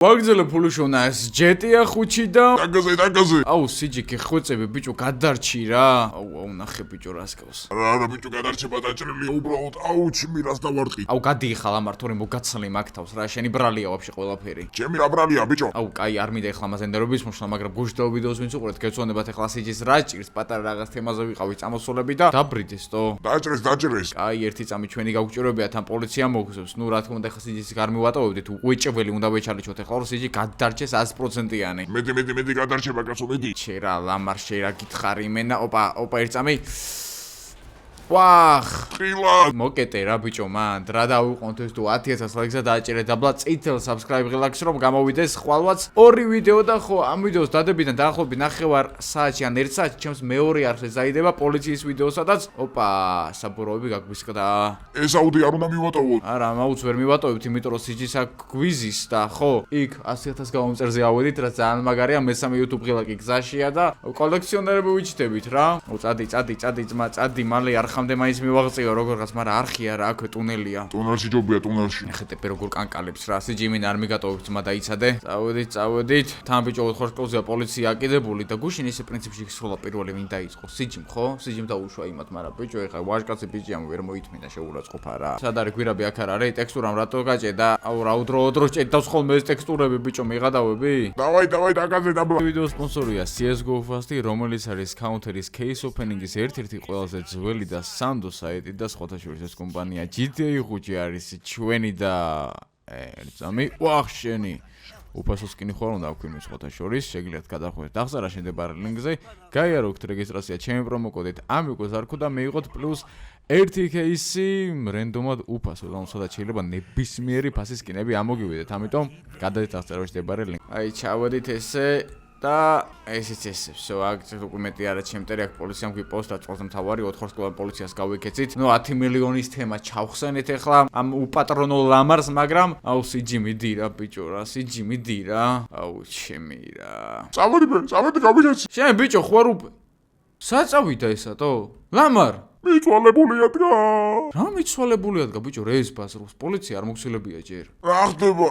ვაგზელე ფულუშონა ეს ჯეტია ხუჩი და დაგაზე აუ სიჯი გეხვეწები ბიჭო გადარჩი რა აუ ნახე ბიჭო რას გავს რა ბიჭო გადარჩება დაჭრილია უბრალოდ აუ ჩიმი რას დავარყი აუ გადიიხალ ამარ თორემ მოგაცლი მაგთავს რა შენი ბრალია ვაფშე ყველაფერი ჩემი რა ბრალია ბიჭო აუ კაი არ მინდა ეხლა ამაზე ნერვების მოშლა მაგრამ გუშდაო ვიდეოს ვინც უყურეთ გეცვანებათ ეხლა სიჯის რა ჭირს პატარა რაღაც თემაზე ვიყავი წამოსულები და დაბრიდეს თო დაჭრეს კაი ერთი წამი ჩვენი გაგვჭირებიათ ამ პოლიცია მოგზებს ნუ რა თქმა უნდა ეხლა სიჯის არ მივატოვებდით უეჭველი უნდა ვეჩალიჩოთ ეხლა რომ სიჯი გადარჩეს 100%-იანი მეტი გადარჩება კაცო მეტი შეერა ლამარ შეერა გითხარი იმენა ოპა ერთ წამი ვახ ხილა მოკეტე რა ბიჭო მან რა დაუყონთ ეს თუ 10000 ლაიქსა დააჭერეთ დაბლა წითელ subscribe ღილაკს რომ გამოვიდეს ხვალვაც ორი ვიდეო და ხო ამ ვიდეოს დადებიდან დაახლოებით 9 საათში ან 1 საათში ჩემს მეორე არხზე დაიდება პოლიციის ვიდეო სადაც ოპა საბურავები გაგვისკდა ეს აუდი არ უნდა მივატოვოთ არა მაუც ვერ მივატოვებთ იმიტომ რომ სიჯისა გვიზის და ხო იქ 100000 გამომწერზე ავედით რა ძალიან მაგარია მესამე YouTube ღილაკი გზაშია და კოლექციონერები ვიჩნდებით რა წადი ძმა წადი მალე არ ხამდე მაინც მივაღწიო როგორღაც მაგრამ არხია რა აქვე ტუნელია ტუნელში ჯობია ტუნელში ნახეთ როგორ კანკალებს რა სიჯიმინ არ მიგატოვებს ძმა დაიცადე წავედით თან ბიჭო ხორშკოვზია პოლიცია აკიდებული და გუშინ ისე პრინციპში სროლა პირველი ვინ დაიწყო სიჯიმ ხო სიჯიმ დაუშვა იმათ მაგრამ ბიჭო ეხა ვაჟკაცი ბიჭიამ ვერ მოითმინა შეურაცხყოფა რა სად არის გვირაბი აქ არ არის ტექსტურამ რატო გაჭედა აუ რა უდრო ჭედავს ხოლმე ეს ტექსტურები ბიჭო მიღადავები დავაი დაგაზე დაბლა ვიდეოს სპონსორია CS:GO Fast რომელიც არის Counter-ის case opening-ის ერთ-ერთი ყველაზე ძველი და სანდო საიტი და სხვათა შორის ეს კომპანია GTA ხუჭი არის ჩვენი და ერთზამი ვახ შენი უფასო სკინი ხوار უნდა აქვთ იმ სხვათა შორის შეგიძლიათ გადახვიდეთ აღზარა შემდებარე ლინკზე გაიაროთ რეგისტრაცია ჩემი პრომოკოდით ამიგოს არქო და მეიღოთ პლუს 1 кейსი რენდომად უფასო და სადაც შეიძლება ნებისმიერი ფასის სკინები ამოგივიდეთ ამიტომ გადადეთ აღზარა შემდებარე ლინკ აი ჩავედით ესე და ესეც ესე всё აქ დოკუმენტი არა ჩემტერი აქ პოლიციამ გვიპოსტა წელს მთავარი 4 სკოლა პოლიციას გავიქეცით ნუ 10 მილიონის თემა ჩავხსენეთ ახლა ამ უპატრონო ლამარს მაგრამ აუ სიჯი მიდი რა ბიჭო რა სიჯი მიდი რა აუ ჩემი რა წავედი გავიქეცი შენ ბიჭო ხوار საწავიდა ესატო ლამარ მიცვალებულია დგა რა მიცვალებულია დგა ბიჭო რეის ბაზრობს პოლიცია არ მოგცელებია ჯერ რა ხდება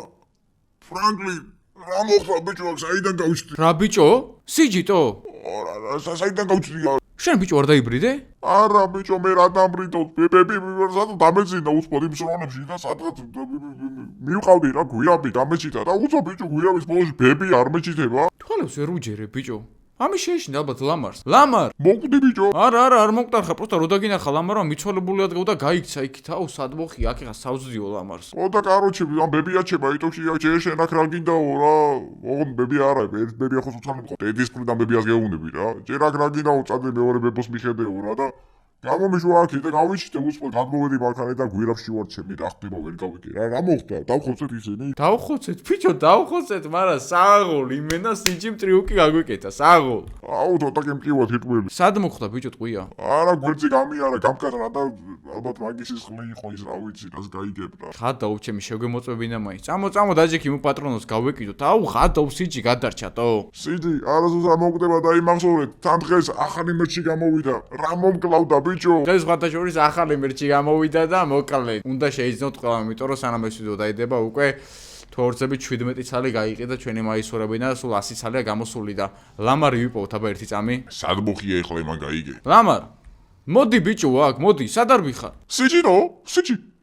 ფრანკლინ რა მოხდა ბიჭო საიდან გავჩდი რა ბიჭო სიჯიტო არა საიდან გავჩდი შენ ბიჭო არ დაიბრიდე არა ბიჭო მე რა დამბრიდო ბები ვერსად დამეძინა უცბად იმ სრონებში და სადღაც მივყავდი რა გვირაბი დამეჩიტა და უცბად ბიჭო გვირაბის ბოლოში ბები არ მეჩიტება თვალებს ვერ უჯერე ბიჭო ამის შეეშინდა ალბათ ლამარ მოკვდი ბიჭო არა არ მოკტარხა პროსტა რო დაგინახა ლამარმა მიცვალებული ადგა და გაიქცა იქით აუ სად მოხი აქ ეხა საუზიო ლამარს ოდა კაროჩი ამ ბებიაჩება იტოქში ჯერ აქ რა გინდაო რა ოღონ ბები არა ერთ ბებია ხო უცალებ ხო დედის პრიდან ბებიას გეუბნები რა ჯერ აქ რა გინდაო წადი მეორე ბებოს მიხედეო რა და გამომიშვა აქ და გავიჩიტე უცბად გადმოვედი ბალკონზე და გვირაბში ვარ ჩემი რა ხდება ვერ გავიგე რა მოხდა დავხოცეთ ისინი დავხოცეთ ბიჭო დავხოცეთ მაგრამ საღოლ იმენა სიჯიმ ტრიუკი გაგვიკეთა საღოლ აუ თოთაკი მკივა თითქმელი სად მოხდა ბიჭო ტყვია არა გვერდზე გამიარა გამკადრა და ალბათ მაგისის ხლი იყო ის რა ვიცი რას გაიგებდა ხადაუ ჩემი შეგვემოწმებინა მაინც წამო დაჯექი მუ პატრონოს გავეკიდოთ აუ ხადაუ სიჯი გადარჩატო სიჯი არასდროს არ მოგდება და იმახსოვრეთ თან დღეს ახალი მერჩი გამოვიდა რა მომკლავდა ბიჭო დღეს სხვათა შორის ახალი მერჩი გამოვიდა და მოკლე უნდა შეიძინოთ ყველა იმიტომ რომ სანამ ეს ვიდეო დაიდება უკვე თორცები 17 ცალი გაიყიდა ჩვენი მაისურებიდან სულ 100 ცალია გამოსული და ლამარი ვიპოვოთ აბა ერთი წამი სად მოხია ეხლა იმან გაიგე ლამარ მოდი ბიჭო აქ მოდი სად არ ვიხარ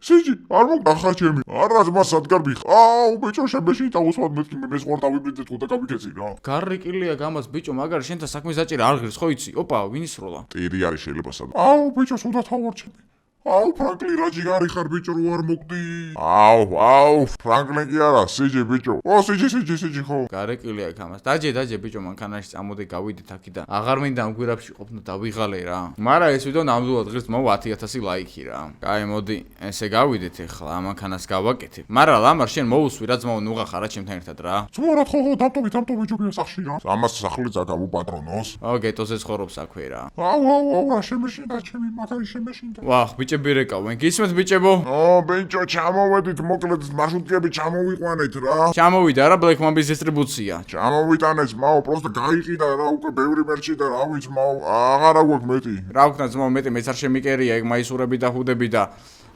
სიჯი არ მოგახარ ჩემი არა ძმა სად გარბიხარ აუ ბიჭო შემეში და უსვად მეთქი მე სხვა დავიბრიდე თუ და გავიქეცი რა გარრიკილია გამას ბიჭო მაგარი შენთან საქმე საჭირო არ ღირს ხო იცი ოპა ვინის როლა ტირი არის შეიძლება სად აუ ბიჭო სულ თავარ ჩემი აუ ფრანკლი რა ჯიგარი ხარ ბიჭო რო არ მოგდი აუ ფრანკლი კი არა სიჯი ბიჭო ო სიჯი ხო გარეკილია გამას დაჯე ბიჭო მანქანაში წამოდი გავიდეთ აქიდან აღარ მინდა ამ გვირაბში ყოფნა დავიღალე რა მაგრამ ეს ვიდეო ნამდვილად ღირს მოვა 10000 ლაიქი რა კაი მოდი ესე გავიდეთ ახლა ამ მანქანას გავაკეთებ მაგრამ ლამარ შენ მოусვი რა ძმაო ნუ გახარა ჩემთან ერთად რა ძმაო რა ხო დამტოვი ჯობია სახში რა ამას სახლი წაკავ უპატრონოს ო გეტოზე ცხოვრობს აქვე რა აუ რა შემეშინდა ჩემი მაგარი შემეშინდა ვახ ბიჭები რეკავენ გისმენთ ბიჭებო ო ბიჭო ჩამოვედით მოკლედ მარშრუტკები ჩამოვიყვანეთ რა ჩამოვიდა რა Black Mamba დისტრიბუცია ჩამოვიტანეს მაო პროსტა გაიყიდა რა უკვე ბევრი მერჩი და რა ვიცი მაო აღარა გვაქვს მეტი რა ვქნა ძმაო მეტი მეც არ შემიკერია ეგ მაისურები და ჰუდები და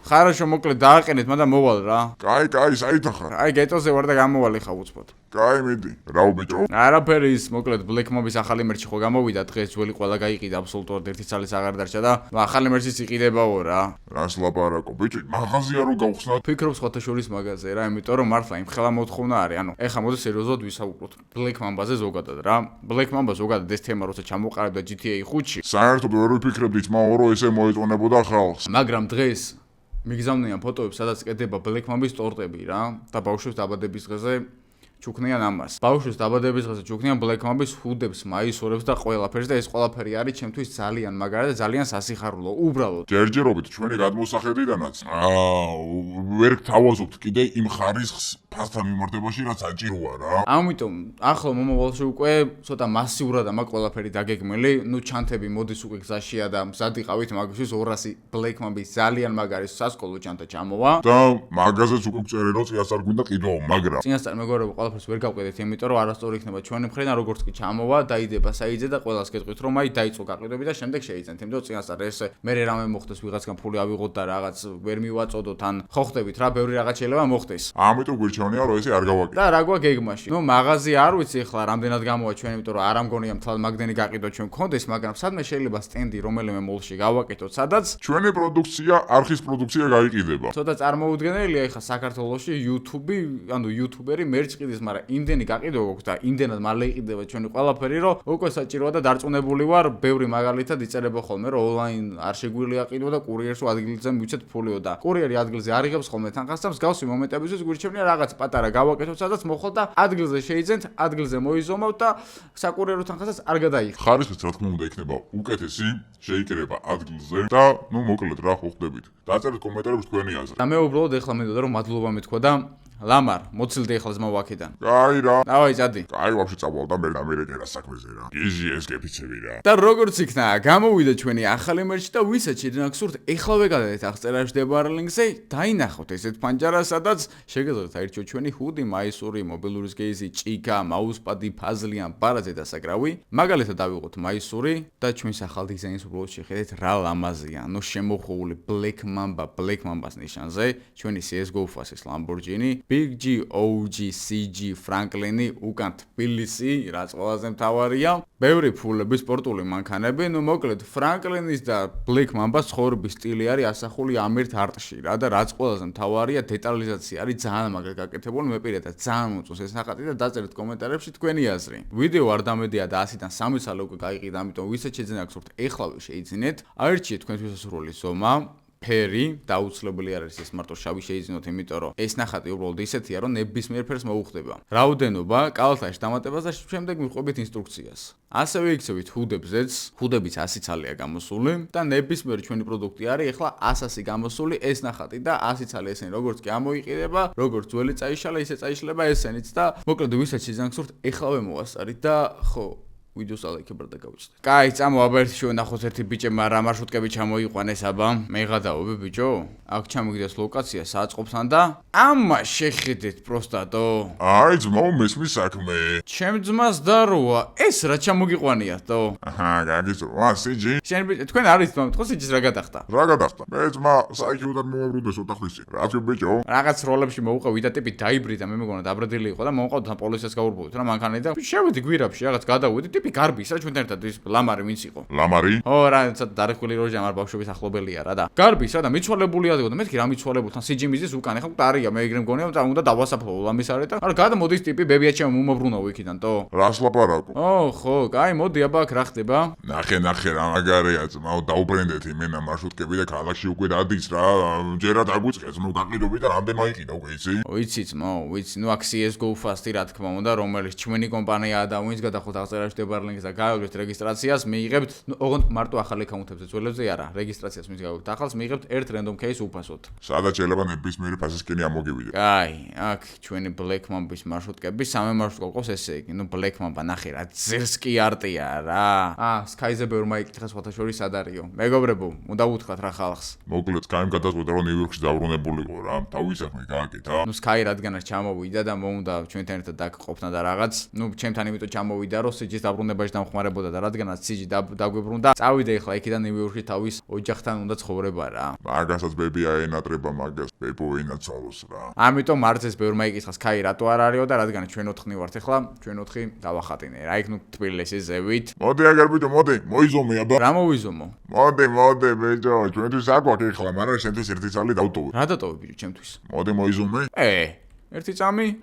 ხარაშო მოკლედ დააყენეთ, მაგრამ მოვალ რა. კაი, საით ახარ? აი გეტოზე ვარ და გამოვალი ხა უცბად. კაი, მიდი. რაო ბიჭო? არაფერი ის მოკლედ Black Mamba-ის ახალი მერჩი ხო გამოვიდა დღეს ძველი ყველა გაიყიდა აბსოლუტურად ერთი წალის აღარ დარჩა და ახალი მერჩიც იყიდებაო რა. რას ლაპარაკო? ბიჭო, მაღაზია რო გავხსნათ. ფიქრობ სხვათა შორის მაღაზია რა, იმიტომ რომ მართლა იმ ხელა მოთხოვნა არის. ანუ ეხლა მოდი სერიოზულად ვისაუბროთ Black Mamba-ზე ზოგადად რა. Black Mamba ზოგადად ეს თემა როცა ჩამოყალიბდა GTA 5-ში. საერთოდ ვერ ვიფიქრებდით მაო რომ ესე მოეწონებოდა ხალხს. მაგრამ დღეს მიგზავნიან ფოტოებს, სადაც კეთდება Black Mamba-ის ტორტები რა და ბავშვებს დაბადების დღეზე ჩუქნიან ამას. ბავშვებს დაბადების დღეზე ჩუქნიან Black Mamba-ის ჰუდებს, მაისურებს და ყველაფერს და ეს ყველაფერი არის ჩემთვის ძალიან მაგარი და ძალიან სასიხარულო. უბრალოდ ჯერჯერობით ჩვენი გადმოსახედიდანაც ვერ გთავაზობთ კიდე იმ ხარისხს ფასთან მიმართებაში რაც საჭიროა რა. ამიტომ ახლა მომავალში უკვე ცოტა მასიურად ამა ყველაფერი დაგეგმილი. ნუ ჩანთები მოდის უკვე გზაშია და მზად იყავით მაგისთვის 200 Black Mamba-ის ძალიან მაგარი სასკოლო ჩანთა ჩამოვა. და მაგაზეც უკვე გწერე რომ წინასწარ გვინდა კიდევ, მაგრამ წინასწარ მეგობრებო ყველაფერს ვერ გავყიდეთ, იმიტომ რომ არასწორი იქნება ჩვენი მხრიდან, როგორც კი ჩამოვა, დაიდება საიძე და ყველას გეტყვით რომ აი დაიწყო გაყიდვები და შემდეგ შეიძენთ. იმიტომ რომ წინასწარ ეს მე რამე მოხდეს ვიღაცგან ფული ავიღოთ და რაღაც ვერ მივაწოდოთ ან ხო ხდებით რა, ბევრი რაღაც შეიძლება მოხდეს. ამიტომ გვირჩევნია რომ ესე არ გავაკეთო. და რა გვაქვს გეგმაში? ნუ მაღაზია არ ვიცი ახლა რამდენად გამოვა ჩვენ, იმიტომ რომ არ ამგონია მთლად მაგდენი გაყიდვა ჩვენ გქონდეს, მაგრამ სადმე შეიძლება სტენდი რომელიმე მოლში გავაკეთოთ, სადაც ჩვენი პროდუქცია, არხის პროდუქცია გაიყიდება. ცოტა წარმოუდგენელია ახლა საქართველოში YouTube, ანუ YouTuber-ი მერჩ ყიდის, მაგრამ იმდენი გაყიდვა გვაქვს და იმდენად მალე იყიდება ჩვენი ყველაფერი, რომ უკვე საჭიროა და დარწმუნებული ვარ, ბევრი მაგალითად იწერება ხოლმე, რომ ონლაინ არ შეგვიძლია ყიდვა და კურიერს ადგილზე მივცეთ ფულიო და კურიერი ადგილზე არ იღებს ხოლმე თანხას და მსგავსი მომენტებისთვის გვირჩევნია რაღაც პატარა გავაკეთოთ, სადაც მოხვალ და ადგილზე შეიძენთ, ადგილზე მოიზომავთ და საკურიერო თანხასაც არ გადაიღეთ. ხარისხიც რა თქმა უნდა იქნება უკეთესი, შეიკრება ადგილზე და ნუ მოკლედ რა ხო ხდებით. დაწერეთ კომენტარებში თქვენი აზრი. და მე უბრალოდ ეხლა მინდოდა რომ მადლობა მეთქვა და ლამარ, მოცილდე ეხლა ზმავა აქედან. კაი რა. დავაი წადი. კაი ვაფშე წავალ და მე ამერიკერა საქმეზე რა. იზი ეს კეფიცები რა. და როგორც იქნა, გამოვიდა ჩვენი ახალი მერჩი და ვისაც შეიძლება გსურთ, ეხლავე გადადეთ აღწერაში მდებარე ლინკზე, დაინახოთ ესეთ ფანჯარას, სადაც შეგეძლოთ აირჩიოთ ჩვენი ჰუდი, მაისური, მობილურის კეისი, ჭიქა, მაუსპადი, ფაზლი ან ბარაზე დასაკრავი. მაგალითად დავიღოთ მაისური და ჩვენს ახალ დიზაინს უბრალოდ შეხედეთ რა ლამაზია. ნუ შემოხული Black Mamba-ს ნიშანზე, ჩვენი CS:GO ფასის Lamborghini, Big G, OG, CG, Franklin-ი, უკან თბილისი, რაც ყველაზე მთავარია. ბევრი ფულები, სპორტული მანქანები, ნუ მოკლედ Franklin-ის და Black Mamba-s ცხოვრების სტილი არის ასახული ამ ერთ არტში რა და რაც ყველაზე მთავარია, დეტალიზაცია არის ძალიან მაგრად გაკეთებული. მე პირადად ძალიან მოწონს ეს ნახატი და დაწერეთ კომენტარებში თქვენი აზრი. ვიდეო არ დამედია და 100-დან 3 წელი უკვე გაიყიდა, ამიტომ ვისაც შეძენა გსურთ, ეხლავე შეიძინეთ. აირჩიეთ თქვენთვის სასურველი ზომა. ფერი დაუცლებელი არ არის ეს მარტო შავი შეიძინოთ, იმიტომ რომ ეს ნახატი უბრალოდ ისეთია, რომ ნებისმიერ ფერს მოუხდება. რაოდენობა, კალათაში დამატებას და შემდეგ მიყვებით ინსტრუქციას. ასევე იქცევით ჰუდებზეც, ჰუდებიც 100 ცალია გამოსული და ნებისმიერი ჩვენი პროდუქტი არის ეხლა 100-ი გამოსული ეს ნახატი და 100 ცალი ესენი როგორც კი ამოიყიდება, როგორც ძველი წაიშალა, ისე წაიშლება ესენიც და მოკლედ ვისაც შეძენა გსურთ, ეხლავე მოვასწარით და ხო ვიდეოს ალაიქებად და გავიჩნდეთ. კაი, წამოვა ერთი შევენახოთ ერთი ბიჭებმა რა მარშრუტკები ჩამოიყვანეს აბა. მე გადავობე ბიჭო. აქ ჩამიგდეს ლოკაცია საწყობთან და ამას შეხედეთ პროსტატო. აი ძმაო მესმის საქმე. ჩემ ძმას დაროა. ეს რა ჩამოგიყვანიათო? აჰა, გაგიწროა, სიჯი. შენ ბიჭო, თქვენ არის თქო, თქო სიჯის რა გადახდა? რა გადახდა? მე ძმა საიქიოდან მომაბრუნდეს ოთახლისი. რა თქო ბიჭო? რაღაც როლებში მოუყავ და ტიპი დაიბრიდა, მე მეგონა დაბრდილი იყო და მომყავდა თან პოლიციას გაურბოვით რა მანქანით და შევედი გვირაბში რაღაც გადავედი ტიპი გარბის რა ჩვენთან ერთად ის ლამარი ვინც იყო. ლამარი? ო რა ცოტა დარიხვილი როჟი ამარ ბავშვების ახლობელია რა და გარბის რა და მიცვალებული ადგილ და მეთქი რა მიცვალებულ თან სიჯიმიზის უკან ეხა მყარია მე იგრე მგონია და უნდა დავასაფლავო ლამის არე და არა გადამოდის ტიპი ბებია ჩემ მომაბრუნავ იქიდან ტო. რას ლაპარაკო? ო ხო, კაი მოდი აბა აქ რა ხდება? ნახე რა მაგარია ძმაო დაუბრენდეთ იმენა მარშრუტკები და ქალაქში უკვე დადის რა ჯერა დაგვიწყეს ნუ გაყიდვები და რამდენ მაიყიდა უკვე იცი? ვიცი ძმაო, ვიცი, ნუ აქ CS:GO Fast-ი რა თქმა უნდა, რომელიც ჩვენი კომპანიაა და ვინც გადახოთ აღწერაში მდებარე ლინკს და გავიგებთ რეგისტრაციას, მიიღებთ, ოღონდ მარტო ახალი აკაუნთებზე, ძველებზე არა, რეგისტრაციას მის გავიგებთ. ახალს მიიღებთ ერთ random case უფასოდ. სადაც შეიძლება ნებისმიერი ფასისკენი ამოგივიდეთ. კაი, აქ ჩვენი Black Mamba-ის მარშრუტკები, სამი მარშრუტი ყავს ესე იგი, ნუ Black Mamba ნახე რა, ძერსკი არტია რა. Sky-ზე ბევრ მაიკითხა სხვათა შორის სად არისო. მეგობრებო, უნდა უთხრათ რა ხალხს. მოკლედ Sky-მ გადაწყვიტა რომ ნიუ-იორკში დაბრუნებულიყო რა, თავის საქმე გააკეთა. ნუ Sky რადგანაც ჩამოვიდა და მოუნდა ჩვენთან ერთად დაგყოფნა და რაღაც, ნუ ჩემთან იმიტომ ჩამოვიდა რომ სიჯის დაბრუნება დაბრუნებაში დამხმარებოდა და რადგანაც სიჯი დაგვიბრუნდა, წავიდა ეხლა იქიდან ნიუ-იორკში თავის ოჯახთან უნდა ცხოვრება რა. მაგასაც ბებია ენატრება მაგას, ბებო ენაცვალოს რა. ამიტომ არცეს ბევრმა იკითხას, ქაი რატო არ არისო და რადგან ჩვენ 4 ვართ ეხლა, ჩვენ 4 დავახატინე. რა იქ ნუ თბილისის ზევით. მოდი აგერ ბიჭო, მოდი, მოიზომე აბა. რა მოვიზომო? მოდი, ბიჭო, ჩვენთვის აქ ვაკ ეხლა, მაგრამ შენთვის ერთი წალი დავტოვე. რა დატოვე ბიჭო ჩემთვის? მოდი მოიზომე. ერთი წამი?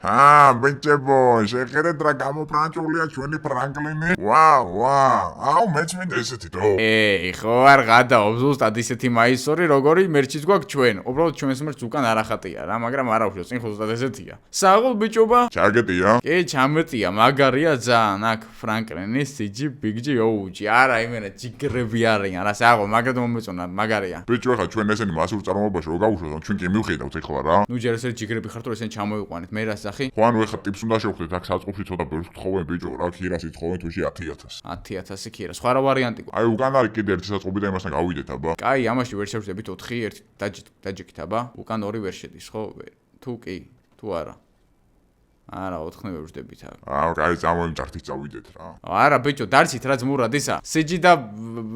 ბიჭებო, შეხედეთ რა გამოფრანჭულია ჩვენი ფრანკლინი. აუ, მეც მინდა ესეთი დრო. ხო არ გადაობ, ზუსტად ისეთი მაისორი, როგორი მერჩიც გვაქვს ჩვენ. უბრალოდ ჩვენს მერჩს უკან არ ახატია რა, მაგრამ არა უშო, წინ ხო ზუსტად ესეთია. საღოლ ბიჭობა? ჩაგეტია? კი, ჩამეტია, მაგარია ძალიან, აქ ფრანკლინი, სიჯი, ბიგჯი, ოუჯი. არა, იმენა ჯიგრები არიან, რა საღოლ, მაგრად მომეწონა, მაგარია. ბიჭო, ახლა ჩვენ ესენი მასურ წარმოებაში რო გავუშვათ, ჩვენ კი მივხედავთ ეხლა რა. ნუ ჯერ ესე ჯიგრები ხართ, რომ ესენ ჩამოიყვანეთ, მე რა სახი? ხო, ანუ ეხლა ტიპს უნდა შევხვდეთ, აქ საწყობში ცოტა ბევრს გთხოვენ ბიჭო, რა ქირას ითხოვენ თუში 10000. 10000 ქირა, სხვა რა ვარიანტი გვაქვს? აი, უკან არის კიდე ერთი საწყობი და იმასთან გავიდეთ აბა. კაი, ამაში ვერ შევждებით 4, ერთი დაჯექით აბა. უკან 2 ვერ შედის, ხო? თუ კი, თუ არა. არა, 4 ვერ ვждებით აქ. კაი, წამოიმჭართით წავიდეთ რა. არა, ბიჭო, დარჩით რა ძმურად ისა. სიჯი და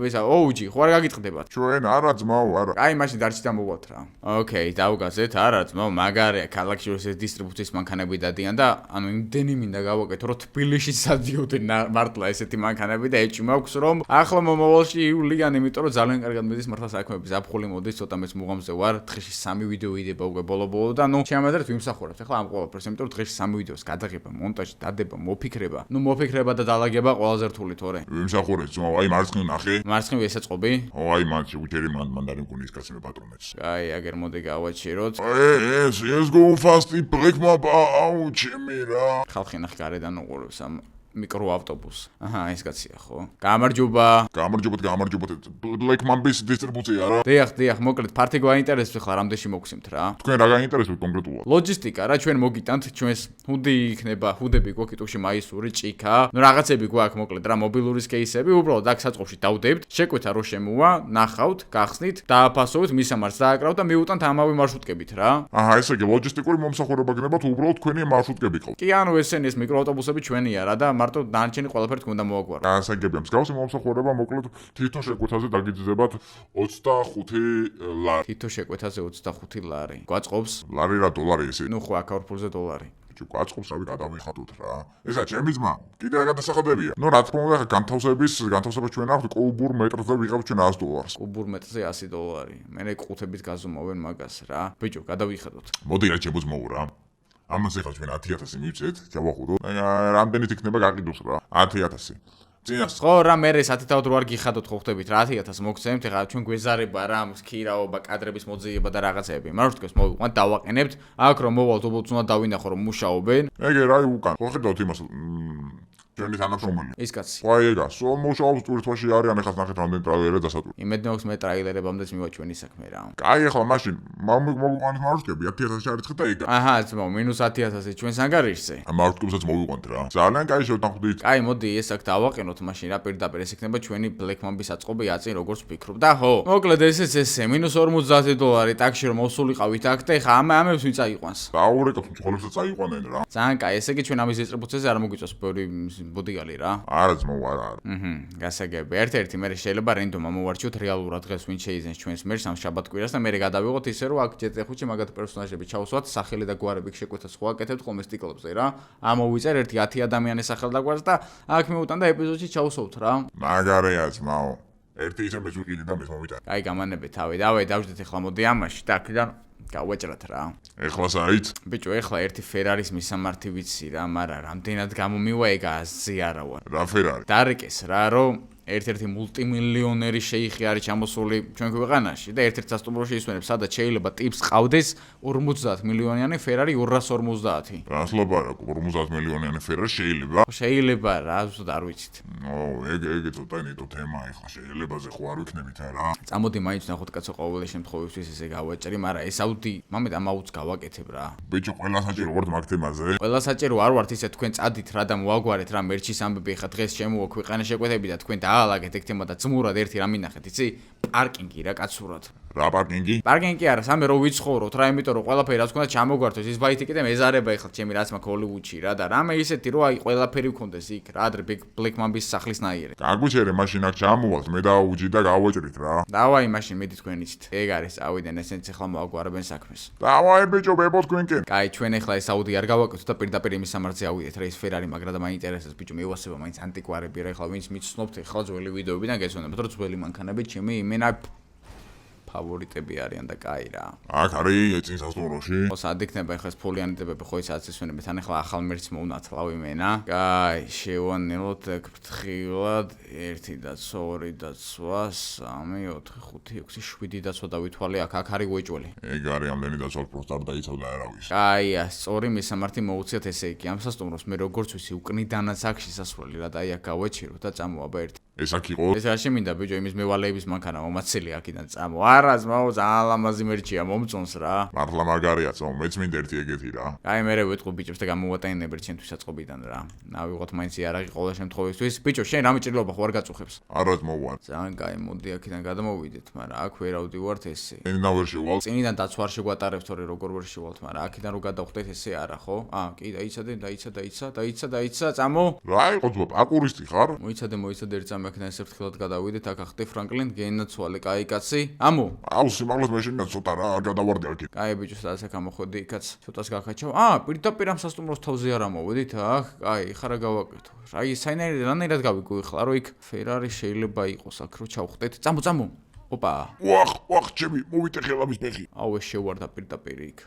ისა, ოუჯი, ხო არ გაგიტყდებათ? ჩვენ არა ძმაო, არა. კაი, მაშინ დარჩით და მოვვალთ რა. ოკეი, დავგაზეთ, არა ძმაო, მაგარია, ქალაქში ეს დისტრიბუციის მანქანები დადიან და ანუ იმდენი მინდა გავაკეთო, რომ თბილისში სადიოდნენ მართლა ესეთი მანქანები და ეჭი მაქვს, რომ ახლა მომავალში ივლიან, იმიტომ რომ ძალიან კარგად მედის მართლა საქმეები, ზაფხული მოდის, ცოტა მეც მუღამზე ვარ, დღეში 3 ვიდეო ვიდება უკვე ბოლო-ბოლო და ნუ შემიძლიათ ვიმსახურებთ ახლა ამ ყველაფერს, იმიტომ რომ დღეში 3 ვიდეოს გადაღება, მონტაჟი, დადება, მოფიქრება. ნუ მოფიქრება და დალაგება ყველაზე რთული თორე. ვიმსახურეთ ძმაო, აი მარცხნივ ნახე. მარცხნივ ესაწყობი? აი მან შეგვიჯერი მანდარინ გუნის კაცი მე პატრონებს. კაი, აგერ მოდი გავაჩეროთ. ეს go fast break map აუ ჩემი რა. ხალხი ნახე გარედან უყურებს ამ მიკროავტობუსს. აჰა, ეს კაცია ხო? გამარჯობა. გამარჯობათ. Black Mamba-ის დისტრიბუცია რა. დიახ, მოკლედ ფართი გვაინტერესებს ახლა რამდენში მოგცემთ რა. თქვენ რა გაინტერესებთ კონკრეტულად? ლოჯისტიკა რა, ჩვენ მოგიტანთ, ჩვენს ჰუდები გვაქვს იტუში მაისური, ჭიქა, ნუ რაღაცები გვაქვს მოკლედ რა, მობილურის კეისები, უბრალოდ აქ საწყობში დავდებთ, შეკვეთა რო შემოვა, ნახავთ, გახსნით, დააფასოვეთ, მისამართს დააკრავთ და მიუტანთ ამავე მარშრუტკებით რა. აჰა, ესე იგი ლოჯისტიკური მომსახურება გნებათ, უბრალოდ თქვენი მარშრუტკები ყავთ. კი, ანუ ესენი ეს მიკროავტობუსები ჩვენია რა და მარტო დანარჩენი ყველაფერი თქვენ და მოაგვარა. გასაგებია, მსგავსი მომსახურება მოკლედ თვითონ შეკვეთაზე დაგიძებათ 25 ლარი. თითო შეკვეთაზე 25 ლარი. გვაწყობს? ლარი რა დოლარი ესე? ნუ ხო, აქაურფულზე დოლარი. გვაწყობს, რავი, გადავიხატოთ რა. ესა ჩემი ძმა, კიდე რა გადასახადებია. ნუ რა თქმა უნდა, განთავსება ჩვენ აქვთ კუბურ მეტრზე ვიღავთ ჩვენ $100. კუბურ მეტრზე $100. მე ყუთებით გაზომავენ მაგას რა. ბიჭო, გადავიხატოთ. მოდი რა შემოძმოუ რა. ამას ეხლა ჩვენ 10000 მივწეთ, ჩავახუროთ. რამდენით იქნება გაყიდოს რა? 10000. წინას ხო რა მე 10-ად რო არ გიხადოთ ხო ხვდებით რა 10000 მოგცემთ ეხლა ჩვენ გვეზარება რა სქირაობა კადრების მოძიება და რაღაცეები მარშრუტკებს მოვიყვანთ დავაყენებთ აქ რომ მოვალთ უბრალოდ უნდა დავინახო რომ მუშაობენ ეგე რა უკან ხო ხედავთ იმას ჩვენი თანამშრომელი ის კაცი ხო ეგა სულ მუშაობს ტვირთვაში არიან ეხლა ნახეთ რამდენი ტრაილერია დასატვირთო იმედნი მაქვს მე ტრაილერებამდეც მივა ჩვენი საქმე რა კაი ეხლა მაშინ მოვიყვანეთ მარშრუტკები 10000 შარიცხით და ეგა აჰა ძმაო -10000 ჩვენს ანგარიშზე მარშრუტკებსაც მოვიყვანთ რა ძალიან კაი შევთანხმდით კაი მოდი ეს აქ დავაყენოთ მაშინ რა პირდაპირ ეს იქნება ჩვენი Black Mamba-ის აწყობი აწინ როგორც ვფიქრობ და ხო მოკლედ ესეც ესე $50 ტაქსში რომ მოსულიყავით აქ და ეხლა ამებს ვინ წაიყვანს დაურეკავთ მწოლებსაც წაიყვანენ რა ძალიან კაი ესე იგი ჩვენ ამის დისტრიბუციაზე არ მოგვიწევს ბევრი ბოდიგალი რა არა ძმო არა გასაგები ერთ-ერთი მე შეიძლება რენდომ ამოვარჩიოთ რეალურად დღეს ვინ შეიძენს ჩვენს მერს ამ შაბათ-კვირას და მე გადავიღოთ ისე რომ აქ ჯეტეხუჩი მაგათ პერსონაჟები ჩავსვათ სახელი და გვარები შეკვეთას ხო აკეთებთ ხოლმე სტიკლებზე რა ამოვიწერ ერთი 10 ადამიანის სახელ და გვარს და აქ მიუტან და ეპიზოდში ჩავსვათ რა მაგარია ძმაო ერთი ისე მეც ვიყიდე და მეც მომიტან კაი გამანები თავი დავაი დავждეთ ახლა მოდი ამაში და აქედან გავაჭრათ რა ეხლა საით ბიჭო ეხლა ერთი ფერარის მისამართი ვიცი რა მაგრამ რამდენად გამომივა ეგა აზი არა ვარ რა ფერარი დარეკეს რა რომ ერთ-ერთი მულტიმილიონერი შეიხი არის ჩამოსული ჩვენ ქვეყანაში და ერთ-ერთ სასტუმროში ისვენებს სადაც შეიძლება ტიპს ყავდეს 50 მილიონიანი ფერარი 250 რასლობა რა 50 მილიონიანი ფერარი შეიძლება რა ზუსტად არ ვიცით ეგ ცოტა ნეტო თემა ეხლა შეიძლებაზე ხო არ ვიქნებით რა წამოდი მაინც ნახოთ კაცო ყოველ შემთხვევისთვის ესე გავაჭრი მაგრამ ეს აუდი მამედ ამაუც გავაკეთებ რა ბიჭო ყველა საჭირო ვარ მაგ თემაზე ყველა საჭირო არ ვართ ისე თქვენ წადით რა და მოაგვარეთ რა მერჩის ამბები ეხლა დღეს შემოვა ქვეყანა შეკვეთები და თქვენ დაალაგეთ ეგ თემა და ძმურად ერთი რა მინახეთ იცი პარკინგი რა კაცურად რა პარკინგი? პარკინგი არა, სამე რო ვიცხოვროთ რა, იმიტომ რომ ყველაფერი რაც ქონდა ჩამოგვართოს, ის ბაითიკი და მეზარება ეხლა ჩემი რაც მაქვს ჰოლივუდში რა და რამე ისეთი რომ აი ყველაფერი გქონდეს იქ რა, ადრე Black Mamba-ის სახლისნაირი. გაგვიჩერე მაშინ აქ ჩამოვალთ, მე დავუჯი და გავაჭრით რა. დავაი მაშინ მიდი თქვენ იცით. ეგ არის, წავიდნენ ესენც ეხლა მოაგვარებენ საქმეს. დავაი ბიჭო, ბებო თქვენკენ. კაი, ჩვენ ეხლა ეს აუდი არ გავაკეთოთ და პირდაპირ იმის სამართზე ავიდეთ რა, ის Ferrari მაგრა და მაინტერესებს ბიჭო, მივასება მაინც ანტიკვარები რა, ეხლა ვინც მიცნობთ ეხლა ძველი ვიდეოებიდან გეცნობთ რომ ძველი მანქანები ჩემი იმენა ფავორიტები არიან და კაი რა. აქ არის წინ სასტუმროში. ხო, სად იქნება ეხლა ეს ფოლიანიტებები ხო ისაც ისვენებთ, თან ეხლა ახალ მერც მოუნათლავ იმენა. კაი, შევანელოთ ეგ ფრთხილად 1 დაცვა, 2 დაცვა, 3, 4, 5, 6, 7 დაცვა დავითვალე აქ არის უეჭველი. ეგ არის ამდენი დაცვა პროსტ არ დაიცავდა არავის. კაია, სწორი მისამართი მოუწიათ ესე იგი. ამ სასტუმროს მე როგორც ვიცი, უკნიდანაც აქვს შესასვლელი რა და აი აქ გავაჩირო და წამოაბა ერთი. ეს აქ იყო? ეს რა შემინდა ბიჭო, იმის მევალეების მანქანა მომაცილი აქედან წამო. არა, ძმაო, ძალიან ლამაზი მერჩია, მომწონს რა. მართლა მაგარია, წამო, მეც მინდა ერთი ეგეთი რა. აი, მე ვეთყო ბიჭებს და გამოვატანებერ ჩემთვის საწყობიდან რა. ნავიღოთ მაინც იარაღი ყოველ შემთხვევისთვის. ბიჭო, შენ რა მეჭრილობა ხო არ გაწუხებს? არა მოვა. ძალიან კაი, მოდი აქედან გადმოვიდეთ, მაგრამ აქ ვერ ავდივართ ესე. ენდა ვერ შევალ. წინიდან დაცვა არ შეგვატარებს, თორე როგორ ვერ შევალთ, მაგრამ აქედან რო გადავხდეთ ესე არა, ხო? კი, დაიცა, წამო. რა იყო ძმა, პაკურისტი ხარ? მოიცადე ერთ წამი აქედან ესე ფრთხილად გადავიდეთ, აქ ახტე ფრანკლინ გენაცვალე, კაი კაცი. ამო. აუ, სიმაღლეს მეშინდა ცოტა რა, არ გადავარდი აქ. კაი ბიჭო, სადაც აქ ამოხვედი, იქაც ცოტას გაქაჩავ. პირდაპირ ამ სასტუმროს თავზე არ ამოვედით, კაი, ხარა გავაკეთო. აი, რანაირად გავიგო ეხლა, რომ იქ Ferrari შეიძლება იყოს აქ, რო ჩავხდეთ. წამო. ოპა. ვახ, ჩემი, მოვიტეხე ამის ფეხი. აუ, ეს შევარდა პირდაპირ იქ.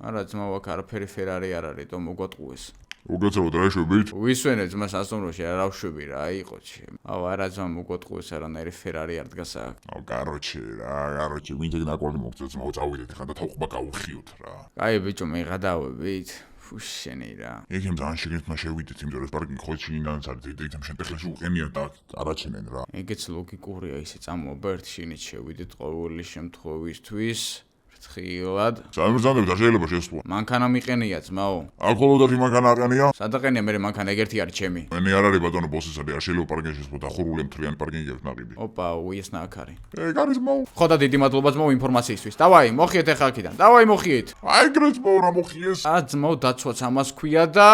არა, ძმაო, აქ არაფერი Ferrari არ არის, თო მოგვატყუეს. უგეცებოდ რა შვებით? ვისვენე ძმა სასტუმროში რა ვშვები რა იყო ჩემ. აუ, არა ძმა მოგვატყუეს არანაირი Ferrari არ დგას აქ. აუ, გაროჩე, ვინც ეგ ნაკვალი მოგწევს, მოვწავიდეთ ხან და თავყობა გავუხიოთ რა. კაი ბიჭო, მე გადავებით. შენი რა. ეგემ ძალიან შეგეთმა შევიდეთ, იმიტომ რომ ეს პარკინგი ხო ჩინიდანაც არის, დიდ შენ ტექნიკაში უყენია და არაჩენენ რა. ეგეც ლოგიკურია ისე წამოაბა ერთ შინით შევიდეთ ყოველი შემთხვევისთვის. ფრთხილად. სამბრძანდები და შეიძლება შესვლა. მანქანა მიყენია ძმაო. აქ ხოლოდათი მანქანა აყენია? სადაყენია მე მანქანა ეგერთი არის ჩემი. მე არ არის ბატონო ბოსისადე, არ შეიძლება პარკინგში შესვლა და ხურული მთლიანი პარკინგი აქვს ნაყიდი. ოპა, უესნა აქ არის. ეგ არის მოუ. ხო და დიდი მადლობა ძმაო ინფორმაციისთვის. დავაი, მოხიეთ ახლა აქედან. დავაი, მოხიეთ. აი გრეც მოუ რა მოხიეს. ძმაო დაცვაც ამას ქვია და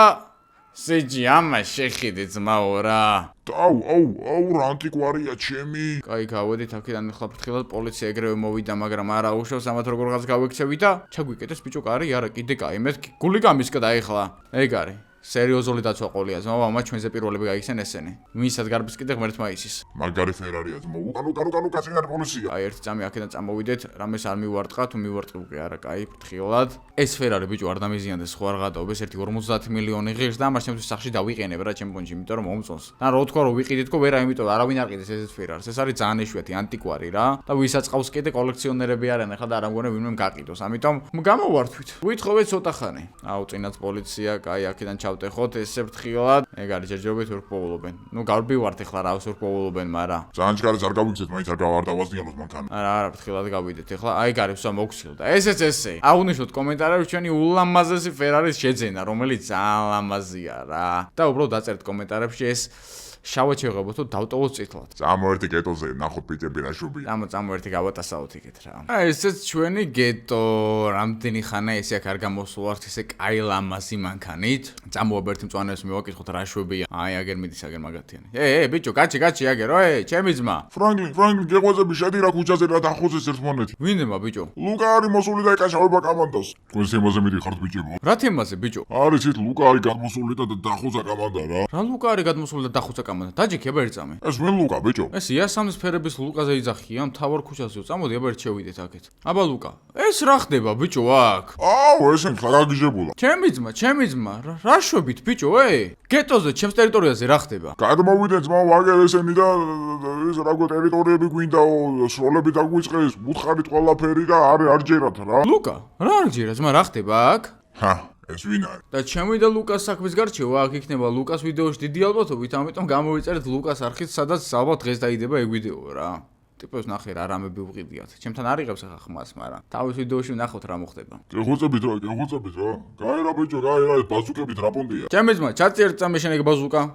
სიჯი ამას შეხედე ძმაო რა. აუ, რა ანტიკვარია ჩემი. კაი, გავედით აქედან ახლა ფრთხილად პოლიცია ეგრევე მოვიდა, მაგრამ არა უშავს ამათ როგორღაც გავექცევი და ჩაგვიკეტეს ბიჭო კარი, არა კიდე კაი, მე გული გამისკდა ეხლა. ეგ არის. სერიოზული დაცვა ყოლია, ძმაო, ამა ჩვენზე პირველები გაიქცენ ესენი. ვისაც გარბის კიდე ღმერთმა ისის. მაგარი Ferrari-ია ძმაო. უკანო კაცი არის პოლიცია. აი, ერთი წამი აქედან წამოვიდეთ, რამეს არ მივარტყა, თუ მივარტყი უკვე არა, კაი, ფრთხილად. ეს Ferrari ბიჭო არ დამიზიანდეს, ხო არ გადაობეს, ერთი 50 მილიონი ღირს და ამას ჩემთვის სახში დავიყენებ რა ჩემ პონჩი, იმიტომ რომ მომწონს. და რო თქვა რომ ვიყიდეთკო, ვერა, იმიტომ რომ არავინ არ ყიდეს ესეთ Ferrari-ს. ეს არის ძალიან ეშვიათი ანტიკვარი რა. და ვისაც ყავს კიდე კოლექციონერები არიან, ახლა და არ ამგონე ვინმე გაყიდოს. ამიტომ გამოვართვით. ვითხოვეთ ცოტა ხანი. აუ, წინაც პოლიცია, კაი, აქედან ჩავტეხოთ ესე ფრთხილად. ეგ არის ჯერჯერობით ვერ პოულობენ. ნუ გავბივართ ახლა რავს ვერ პოულობენ, მაგრამ ძალიან ჩქარეს არ გავიქცეთ, მაინც არ დავაზიანოთ მანქანა. არა, ფრთხილად გავიდეთ ახლა. აი, გარევსა მოგცილდა. ესეც ესე. აღვნიშნოთ კომენტარებში ჩვენი ულამაზესი Ferrari-ის შეძენა, რომელიც ძალიან ლამაზია რა. და უბრალოდ დაწერთ კომენტარებში ეს შავად შევღებოთ თუ დავტოვოთ წითლად. წამო ერთი გეტოზე ნახოთ ბიჭები რა შუბია. წამო ერთი გავატასაოთ იქეთ რა. ესეც ჩვენი გეტო, რამდენი ხანა ესე აქ არ გამოსულართ ესე კაი ლამაზი მანქანით. წამოაბა ერთი მწვანეებს მივაკითხოთ რა შვებია. აი, აგერ მიდის აგერ მაგათიანი. ბიჭო, გაჩი აგერო, ჩემი ძმა. ფრანკლინ, გეღვეძები შედი რა ქუჩაზე რა დახუძეს ერთმანეთი. ვინდება ბიჭო? ლუკა არის მოსული და ეკაშავება კამანდას. თქვენ თემაზე მიდიხართ ბიჭებო? რა თემაზე ბიჭო? არის ის ლუკა არის გადმოსული და დახუცა კამანდა რა. რა ლუკა არის გადმოსული და დახუცა კამანდა? დაჯიქება ერთ წამი. ეს ვინ ლუკა ბიჭო? ეს იასამნის ფერების ლუკაზე იძახია, მთავარ ქუჩაზე. წამოდი აბა ერთ შევიდეთ აქეთ. აბა ლუკა, ეს რა ხდება ბიჭო აქ? აუ, ესენ ხარაგიჟებულა. ჩემი ძმა, რა შვებით ბიჭო, გეტოზე, ჩემს ტერიტორიაზე რა ხდება? გადმოვიდეთ ძმაო, აგერ ესენი და ეს რაღაცა ტერიტორიები გვინდაო, სროლები დაგვიწყეს, მუთხარით ყველაფერი და არ ჯერათ რა. ლუკა, რა არ ჯერა ძმა, რა ხდება აქ? ეს ვინ არის? და ჩემი და ლუკას საქმის გარჩევა აქ იქნება ლუკას ვიდეოში დიდი ალბათობით, ამიტომ გამოვიწერეთ ლუკას არხით, სადაც ალბათ დღეს დაიდება ეგ ვიდეო რა. ტიპებს ნახე რა რამები უყიდიათ. ჩემთან არ იღებს ახლა ხმას, მაგრამ თავის ვიდეოში ვნახოთ რა მოხდება. გეხუწებით რა. გაი რა ბიჭო, გაი რა, ეს ბაზუკებით რა პონდია. ჩემი ძმა, ჩაწი ერთ წამი შენ ეგ ბაზუკა.